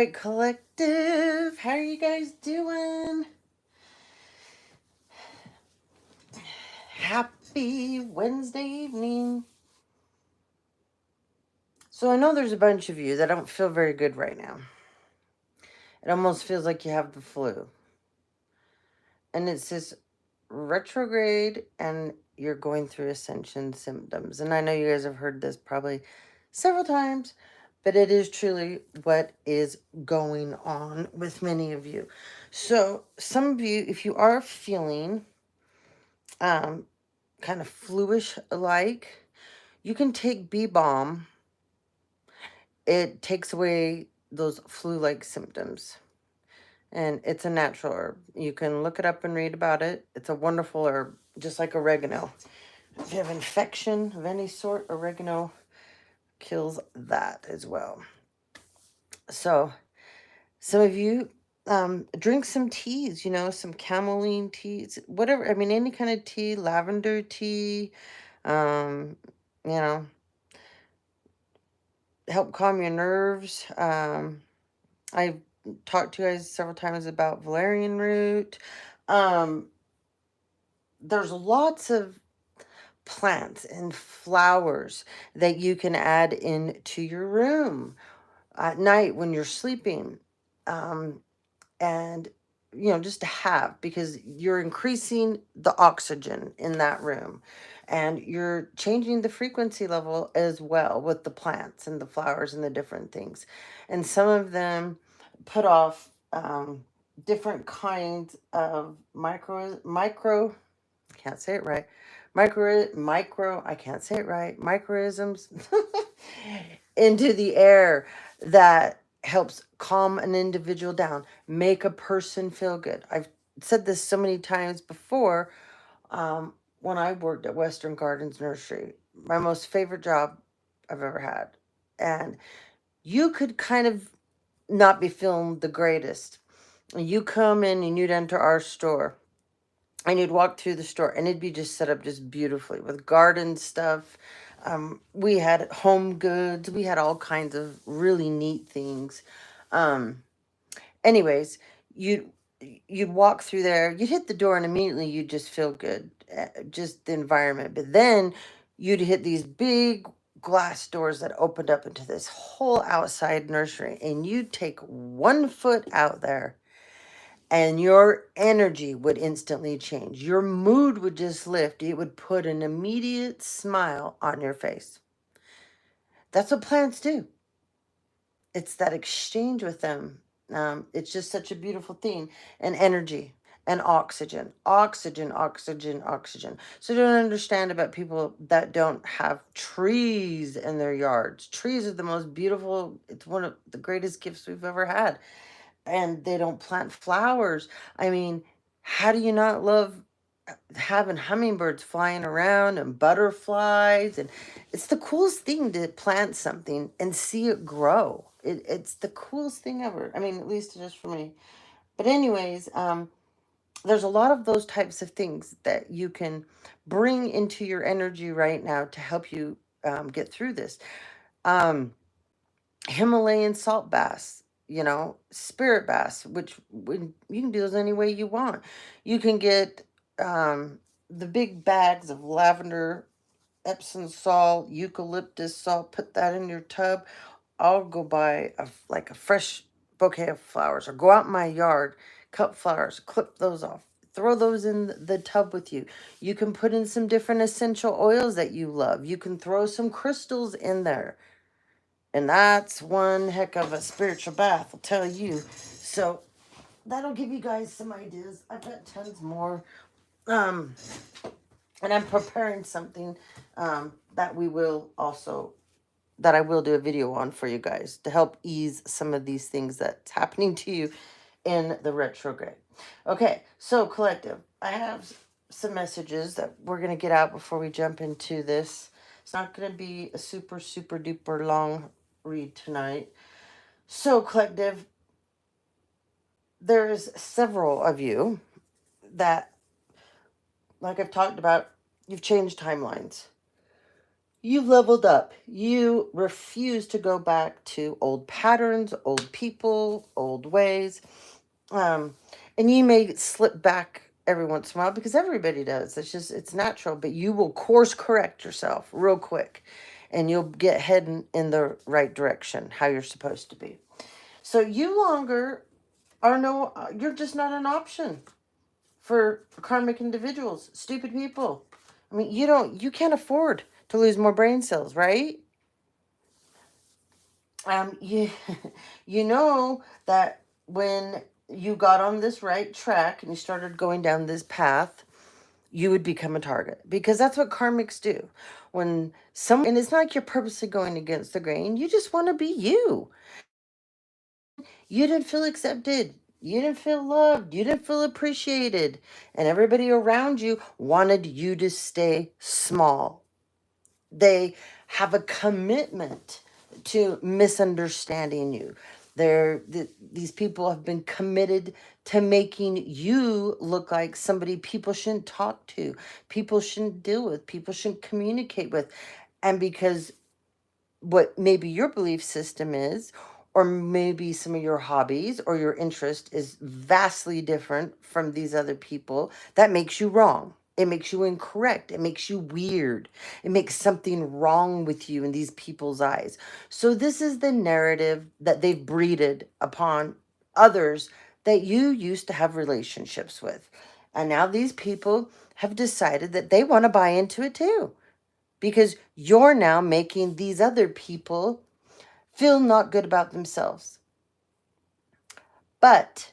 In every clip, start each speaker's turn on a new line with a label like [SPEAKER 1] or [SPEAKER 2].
[SPEAKER 1] right, collective. How are you guys doing? Happy Wednesday evening. So I know there's a bunch of you that don't feel very good right now. It almost feels like you have the flu. And it's this retrograde and you're going through ascension symptoms. And I know you guys have heard this probably several times, but it is truly what is going on with many of you. So some of you, if you are feeling kind of fluish like, you can take bee balm. It takes away those flu-like symptoms. And it's a natural herb. You can look it up and read about it. It's a wonderful herb, just like oregano. If you have infection of any sort, oregano kills that as well. So some of you drink some teas, some chamomile teas, whatever. I mean, any kind of tea, lavender tea, um, you know, help calm your nerves. I've talked to you guys several times about valerian root. Um, there's lots of plants and flowers that you can add into your room at night when you're sleeping. And just to have, because you're increasing the oxygen in that room and you're changing the frequency level as well with the plants and the flowers and the different things. And some of them put off different kinds of micro I can't say it right. I can't say it right. Microisms into the air that helps calm an individual down, make a person feel good. I've said this so many times before. When I worked at Western Gardens Nursery, my most favorite job I've ever had. And you could kind of not be feeling the greatest. You come in and you'd enter our store and you'd walk through the store and it'd be just set up just beautifully with garden stuff. We had home goods. We had all kinds of really neat things. Um, anyways, you'd you'd walk through there. You'd hit the door and immediately you'd just feel good, just the environment. But then you'd hit these big glass doors that opened up into this whole outside nursery, and you'd take 1 foot out there and your energy would instantly change. Your mood would just lift. It would put an immediate smile on your face. That's what plants do. It's that exchange with them. It's just such a beautiful thing. And energy and oxygen. Oxygen, oxygen, oxygen. So don't understand about people that don't have trees in their yards. Trees are the most beautiful, it's one of the greatest gifts we've ever had, and they don't plant flowers. I mean, how do you not love having hummingbirds flying around and butterflies? And it's the coolest thing to plant something and see it grow. It's the coolest thing ever. I mean, at least just for me. But anyways, there's a lot of those types of things that you can bring into your energy right now to help you get through this. Um, Himalayan salt baths, spirit baths, which when you can do those any way you want. You can get the big bags of lavender, Epsom salt, eucalyptus salt, put that in your tub. I'll go buy like a fresh bouquet of flowers or go out in my yard, cut flowers, clip those off. Throw those in the tub with you. You can put in some different essential oils that you love. You can throw some crystals in there. And that's one heck of a spiritual bath, I'll tell you. So that'll give you guys some ideas. I've got tons more. Um, and I'm preparing something that I will do a video on for you guys to help ease some of these things that's happening to you in the retrograde. Okay, so collective, I have some messages that we're going to get out before we jump into this. It's not going to be a super, super duper long read tonight. So, collective, there's several of you that, like I've talked about, you've changed timelines. You've leveled up. You refuse to go back to old patterns, old people, old ways. Um, and you may slip back every once in a while because everybody does. It's just, it's natural, but you will course correct yourself real quick and you'll get heading in the right direction, how you're supposed to be. So you longer are no, you're just not an option for karmic individuals, stupid people. I mean, you can't afford to lose more brain cells, right? You, you know that when you got on this right track and you started going down this path, you would become a target because that's what karmics do. When someone, and it's not like you're purposely going against the grain, you just want to be you. You didn't feel accepted. You didn't feel loved. You didn't feel appreciated. And everybody around you wanted you to stay small. They have a commitment to misunderstanding you. These people have been committed to making you look like somebody people shouldn't talk to, people shouldn't deal with, people shouldn't communicate with. And because what maybe your belief system is, or maybe some of your hobbies or your interest is vastly different from these other people, that makes you wrong. It makes you incorrect. It makes you weird. It makes something wrong with you in these people's eyes. So, this is the narrative that they've breeded upon others that you used to have relationships with. And now these people have decided that they want to buy into it too because you're now making these other people feel not good about themselves. But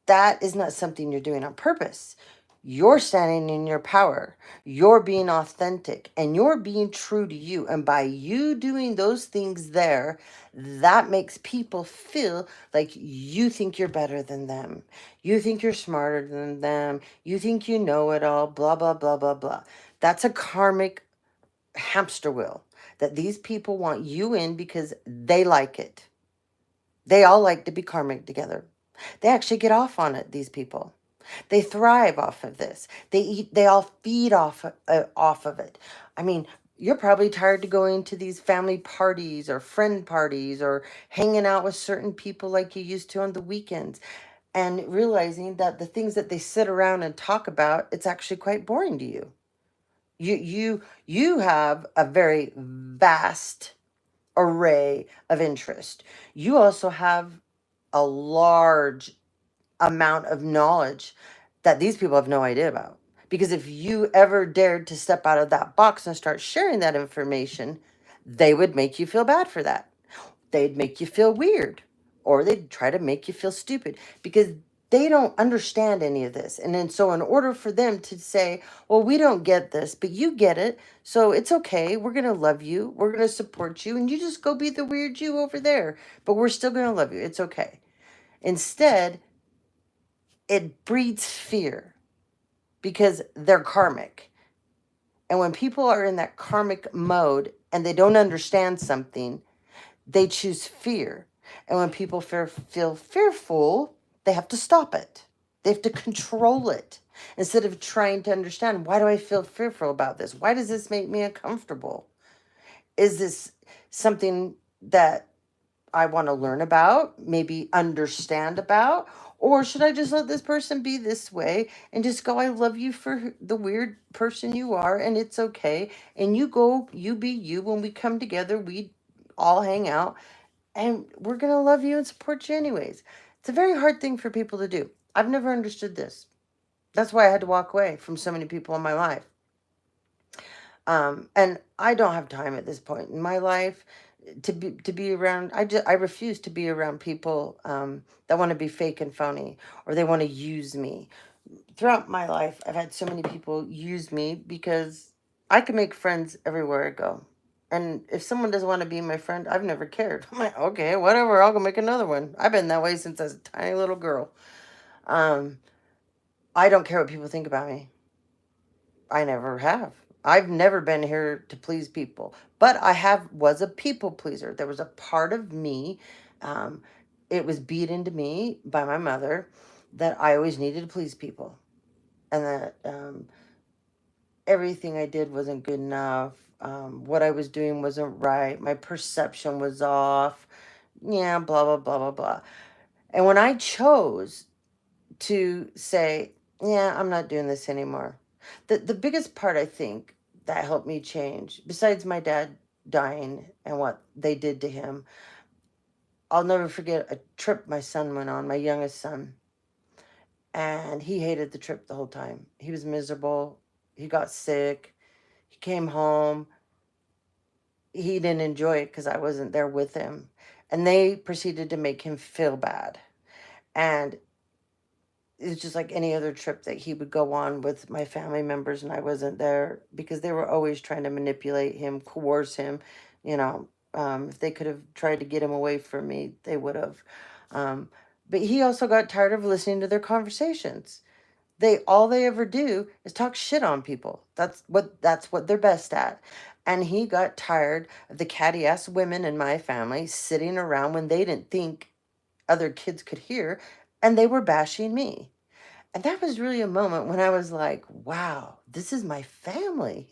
[SPEAKER 1] that is not something you're doing on purpose. You're standing in your power. You're being authentic and you're being true to you. And by you doing those things there, that makes people feel like you think you're better than them. You think you're smarter than them. You think you know it all, blah, blah, blah, blah, blah. That's a karmic hamster wheel that these people want you in because they like it. They all like to be karmic together. They actually get off on it, these people. They thrive off of this. They all feed off of it. I mean, you're probably tired to going to these family parties or friend parties or hanging out with certain people like you used to on the weekends and realizing that the things that they sit around and talk about, it's actually quite boring to you. You have a very vast array of interest. You also have a large amount of knowledge that these people have no idea about. Because if you ever dared to step out of that box and start sharing that information, they would make you feel bad for that. They'd make you feel weird or they'd try to make you feel stupid because they don't understand any of this. And then so in order for them to say, well, we don't get this, but you get it. So it's okay. We're going to love you. We're going to support you. And you just go be the weird you over there. But we're still going to love you. It's okay. Instead, it breeds fear because they're karmic. And when people are in that karmic mode and they don't understand something, they choose fear. And when people feel fearful, they have to stop it. They have to control it instead of trying to understand, why do I feel fearful about this? Why does this make me uncomfortable? Is this something that I want to learn about, maybe understand about? Or should I just let this person be this way and just go, I love you for the weird person you are, and it's okay. And you go, you be you. When we come together, we all hang out and we're going to love you and support you anyways. It's a very hard thing for people to do. I've never understood this. That's why I had to walk away from so many people in my life. And I don't have time at this point in my life to be around. I refuse to be around people that want to be fake and phony or they want to use me. Throughout my life, I've had so many people use me because I can make friends everywhere I go. And if someone doesn't want to be my friend, I've never cared. I'm like, okay, whatever, I'll go make another one. I've been that way since I was a tiny little girl. Um, I don't care what people think about me. I never have. I've never been here to please people, but I have was a people pleaser. There was a part of me, um, it was beat into me by my mother that I always needed to please people, and that everything I did wasn't good enough. What I was doing wasn't right. My perception was off. Yeah, blah, blah, blah, blah, blah. And when I chose to say, yeah, I'm not doing this anymore, the biggest part I think that helped me change, besides my dad dying and what they did to him, I'll never forget a trip my son went on, my youngest son, and he hated the trip the whole time. He was miserable. He got sick. He came home. He didn't enjoy it because I wasn't there with him. And they proceeded to make him feel bad. And it's just like any other trip that he would go on with my family members, and I wasn't there because they were always trying to manipulate him, coerce him. You know, if they could have tried to get him away from me, they would have. Um, but he also got tired of listening to their conversations. They all they ever do is talk shit on people. That's what they're best at. And he got tired of the catty ass women in my family sitting around when they didn't think other kids could hear, and they were bashing me. And that was really a moment when I was like, wow, this is my family.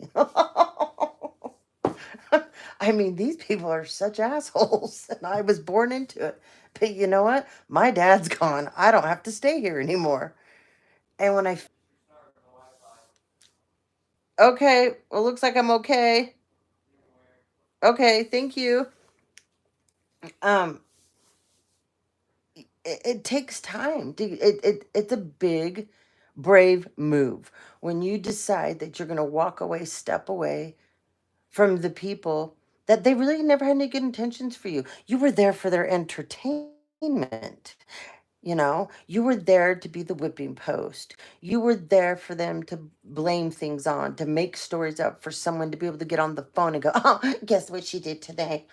[SPEAKER 1] I mean, these people are such assholes, and I was born into it. But you know what? My dad's gone. I don't have to stay here anymore. And when I, okay, well, looks like I'm okay. Okay, thank you. Um, it takes time. It's a big, brave move when you decide that you're going to walk away, step away from the people that they really never had any good intentions for you. You were there for their entertainment. You know, you were there to be the whipping post. You were there for them to blame things on, to make stories up for someone to be able to get on the phone and go, oh, guess what she did today?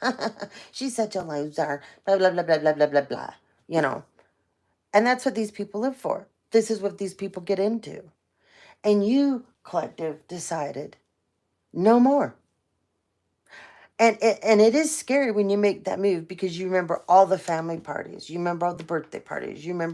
[SPEAKER 1] She's such a loser. Blah, blah, blah, blah, blah, blah, blah, blah. You know, and that's what these people live for. This is what these people get into. And you, collective, decided no more. And it is scary when you make that move because you remember all the family parties, you remember all the birthday parties, you remember